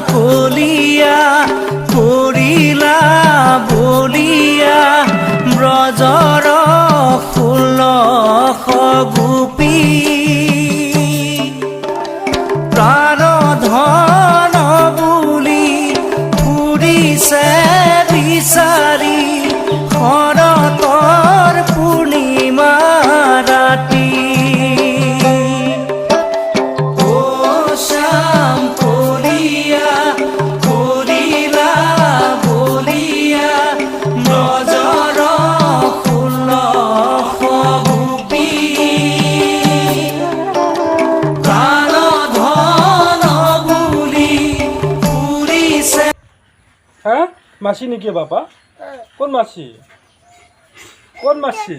কলিয়া কৰিলা বলিয়া ব্ৰজৰ ষোল্লশ গোপী প্ৰাণ ধন বুলি ফুৰিছে বিচাৰি শৰতৰ পূৰ্ণিমা ৰাতি হ্যাঁ মাসি নাকি বাবা কোন মাসি কোন মাসি